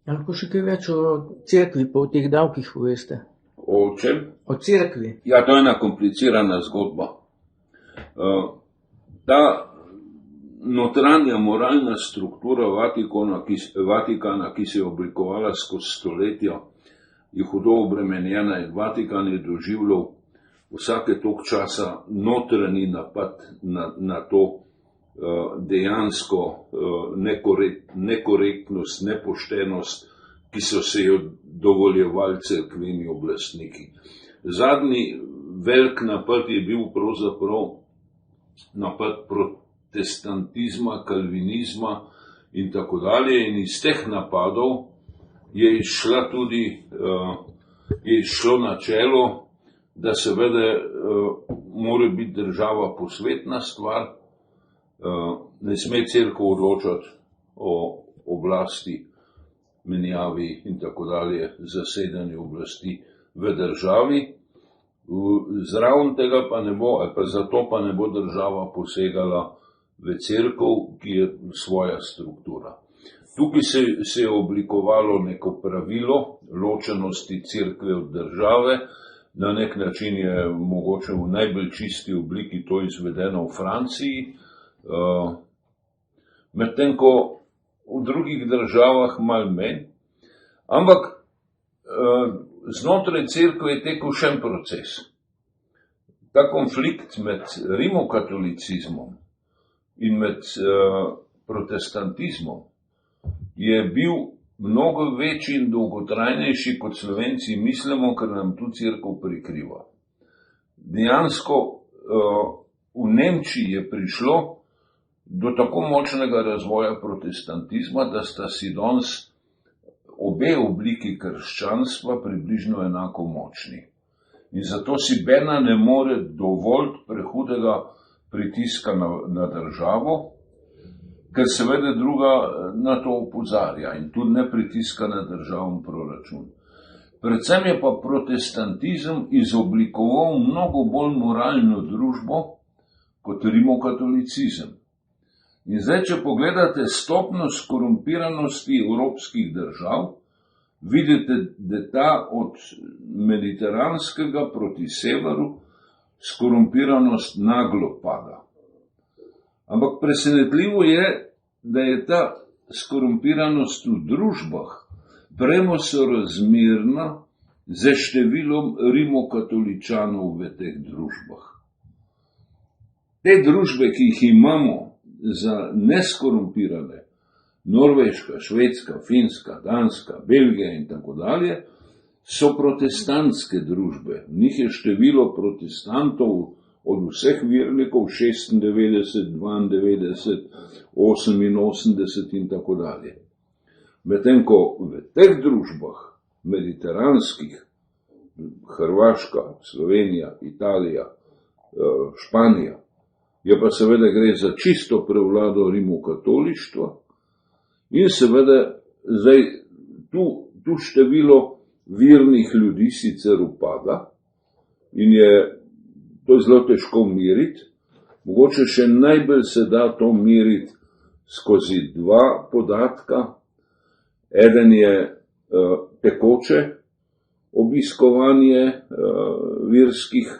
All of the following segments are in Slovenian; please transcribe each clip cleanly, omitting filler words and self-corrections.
Lahko še kaj več o cerkvi pa o teh davkih poveste? O čem? O cerkvi. Ja, to je ena komplicirana zgodba. Ta notranja moralna struktura Vatikana, ki se je oblikovala skozi stoletja, je hudo obremenjena in Vatikan je doživljal vsake toliko časa notranji napad na to dejansko nekorektnost, nepoštenost, ki so se jo dovoljevali cerkveni oblastniki. Zadnji velik napad je bil pravzaprav napad protestantizma, kalvinizma in tako dalje, in iz teh napadov je izšlo načelo, da seveda mora biti država posvetna stvar, ne sme cerkev odločati o oblasti, menjavi in tako dalje, zasedanju oblasti v državi. Zraven tega pa ne bo, ali pa zato pa ne bo država posegala v cerkev, ki je svoja struktura. Tukaj se je oblikovalo neko pravilo ločenosti cerkve od države. Na nek način je mogoče v najbolj čisti obliki to izvedeno v Franciji, medtem ko v drugih državah malo manj. Ampak znotraj cerkve je tekel še en proces. Ta konflikt med rimokatolicizmom in med protestantizmom je bil mnogo večji in dolgotrajnejši, kot Slovenci mislimo, ker nam tu cerkev prikriva. Dejansko v Nemčiji je prišlo do tako močnega razvoja protestantizma, da sta si danes obe obliki krščanstva približno enako močni. In zato si bena ne more dovoliti prehudega pritiska na državo, ker seveda druga na to opozarja in tudi ne pritiska na državni proračun. Predvsem je pa protestantizem izoblikoval mnogo bolj moralno družbo kot rimokatolicizem. In zdaj, če pogledate stopnjo skorumpiranosti evropskih držav, vidite, da ta od mediteranskega proti severu skorumpiranost naglo pada. Ampak presenetljivo je, da je ta skorumpiranost v družbah premosorazmerna z številom rimokatoličanov v teh družbah. Te družbe, ki jih imamo za neskorumpirane, Norveška, Švedska, Finska, Danska, Belgija in tako dalje, so protestantske družbe. V njih je število protestantov od vseh vernikov 96, 92, 88 in tako dalje. Medtem ko v teh družbah, mediteranskih, Hrvaška, Slovenija, Italija, Španija, je pa seveda gre za čisto prevlado rimokatolištva in seveda zdaj tu število vernih ljudi sicer upada in je to zelo težko meriti. Mogoče še najbolj se da to meriti skozi dva podatka. Eden je tekoče obiskovanje verskih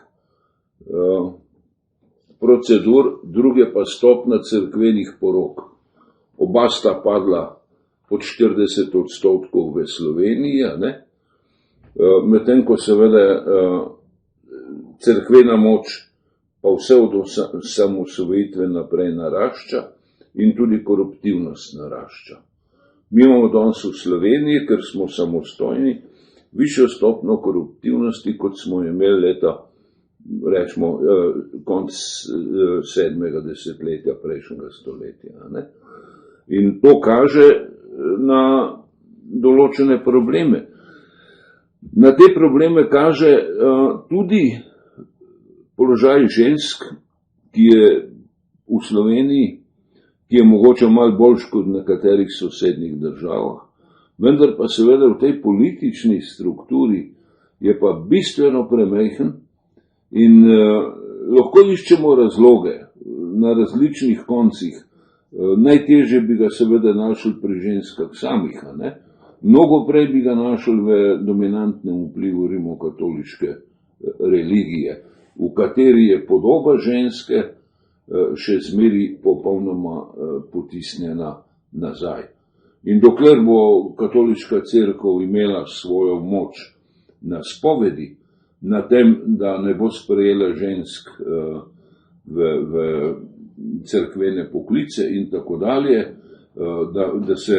procedur, druge pa stopnja cerkvenih porok. Oba sta padla pod 40% v Sloveniji, medtem ko seveda cerkvena moč pa vse od osamosvojitve naprej narašča in tudi koruptivnost narašča. Mi imamo danes v Sloveniji, ker smo samostojni, višjo stopnjo koruptivnosti, kot smo imeli leta, rečemo, konc 7. desetletja prejšnjega stoletja. In to kaže na določene probleme. Na te probleme kaže tudi položaj žensk, ki je v Sloveniji, ki je mogoče malo boljši kot v nekaterih sosednjih državah, vendar pa seveda v tej politični strukturi je pa bistveno premajhen in lahko iščemo razloge na različnih koncih. Najtežje bi ga seveda našli pri ženskah samih, Mnogo prej bi ga našli v dominantnem vplivu rimokatoliške religije, v kateri je podoba ženske še zmeri popolnoma potisnjena nazaj. In dokler bo katoliška cerkev imela svojo moč na spovedi, na tem, da ne bo sprejela žensk v cerkvene poklice in tako dalje, da se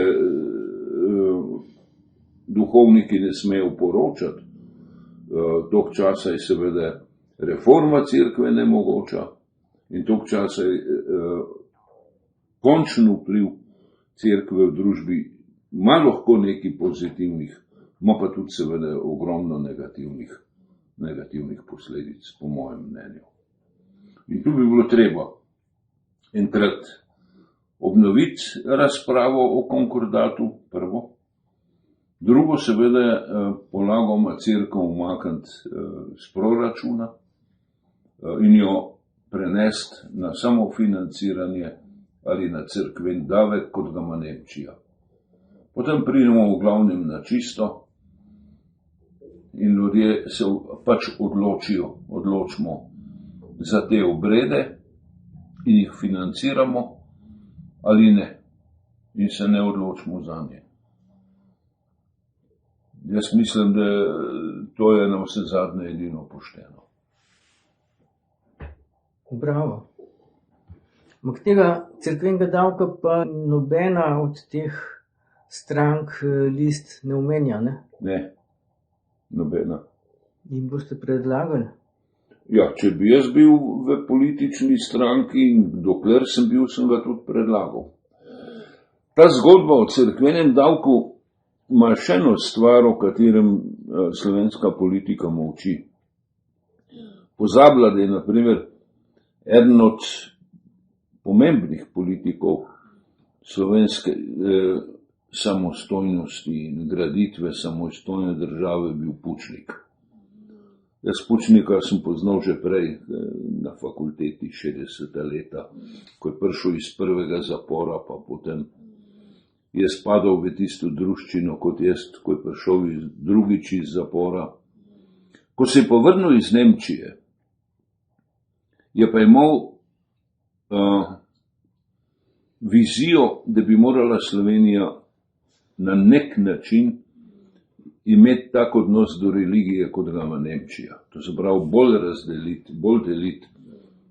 duhovniki ne smejo poročati, dolg časa je seveda reforma cerkve nemogoča in dolg časa je končen vpliv cerkve v družbi ima lahko nekaj pozitivnih, ima pa tudi seveda ogromno negativnih posledic, po mojem mnenju. In tu bi bilo treba enkrat obnoviti razpravo o konkordatu, prvo. Drugo, seveda, polagoma cerkev umakniti z proračuna in jo prenesti na samofinanciranje ali na cerkven davek, kot ga ima Nemčija. Potem pridemo v glavnem na čisto in ljudje se pač odločimo za te obrede in jih financiramo ali ne. In se ne odločimo za nje. Jaz mislim, da to je na vse zadnje edino pošteno. Bravo. Ampak tega cerkvenega davka pa nobena od teh strank list ne omenja, ne? Ne, nobena. In boste predlagali? Ja, če bi jaz bil v politični stranki in dokler sem bil, sem ga tudi predlagal. Ta zgodba o cerkvenem davku ima še eno stvar, o katerem slovenska politika molči. Pozablja, da je na primer eden od pomembnih politikov slovenske samostojnosti in graditve samostojne države bil Pučnik. Jaz Pučnika sem poznal že prej na fakulteti 60. leta, ko je prišel iz prvega zapora, pa potem je spadal v tisto druščino kot jaz, ko je prišel drugič iz zapora. Ko se je povrnil iz Nemčije, je pa imel vizijo, da bi morala Slovenija na nek način imeti tak odnos do religije, kot ga ima Nemčija. To se pravi bolj deliti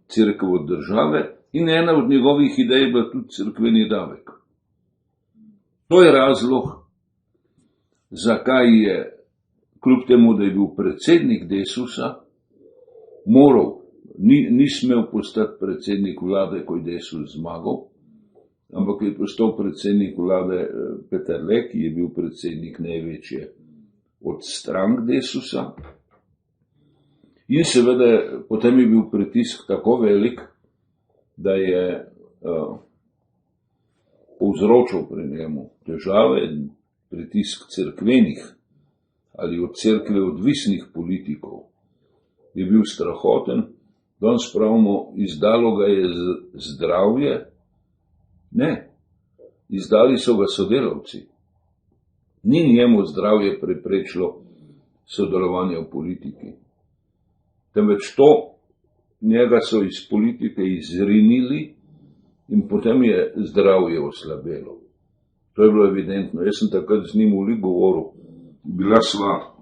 cerkev od države in ena od njegovih idej je bila tudi cerkveni davek. To je razlog, zakaj je, kljub temu, da je bil predsednik Desusa, moral, ni smel postati predsednik vlade, ko je Desus zmagal, ampak je postal predsednik vlade Peterle, ki je bil predsednik največje od strank Desusa. In seveda potem je bil pritisk tako velik, da je povzročil pri njemu težave, pritisk cerkvenih ali od cerkve odvisnih politikov je bil strahoten. Danes pravimo, izdalo ga je zdravje. Ne, izdali so ga sodelavci. Ni njemu zdravje preprečilo sodelovanje v politiki. Temveč to, njega so iz politike izrinili in potem je zdravje oslabelo. To je bilo evidentno. Jaz sem takrat z njim veliko govoril. Bila sva,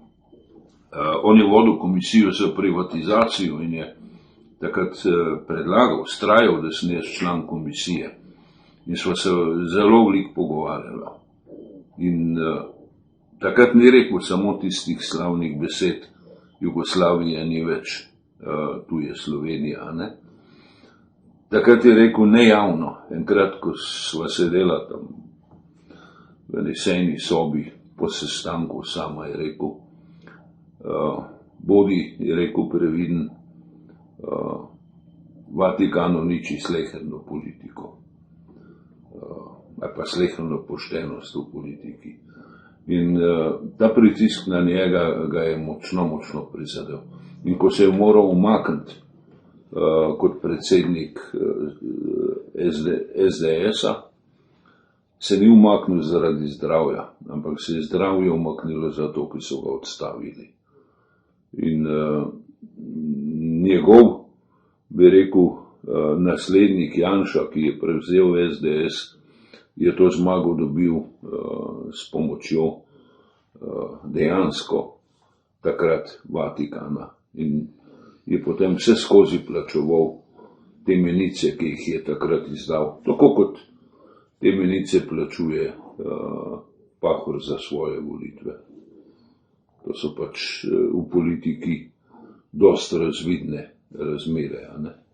on je vodil komisijo za privatizacijo in je takrat predlagal, vztrajal, da sem jaz član komisije. In sva se zelo veliko pogovarjala. In takrat ni rekel samo tistih slavnih besed, Jugoslavija ni več, tu je Slovenija, ne? Takrat je rekel nejavno, enkrat, ko sva sedela tam v nesejni sobi po sestanku, sama je rekel, bodi, je rekel, previden, Vatikanu niči sleherno politiko, ali pa sleherno poštenost v politiki. In ta pritisk na njega ga je močno prizadel. In ko se je moral umakniti kot predsednik SDS-a, se ni umaknil zaradi zdravja, ampak se je zdravje umaknilo zato, ker so ga odstavili. In njegov, bi rekel, naslednik Janša, ki je prevzel SDS, je to zmago dobil s pomočjo dejansko takrat Vatikana in je potem vse skozi plačeval te menice, ki jih je takrat izdal, tako kot te menice plačuje Pahor za svoje volitve. To so pač v politiki dosti razvidne razmere, a ne?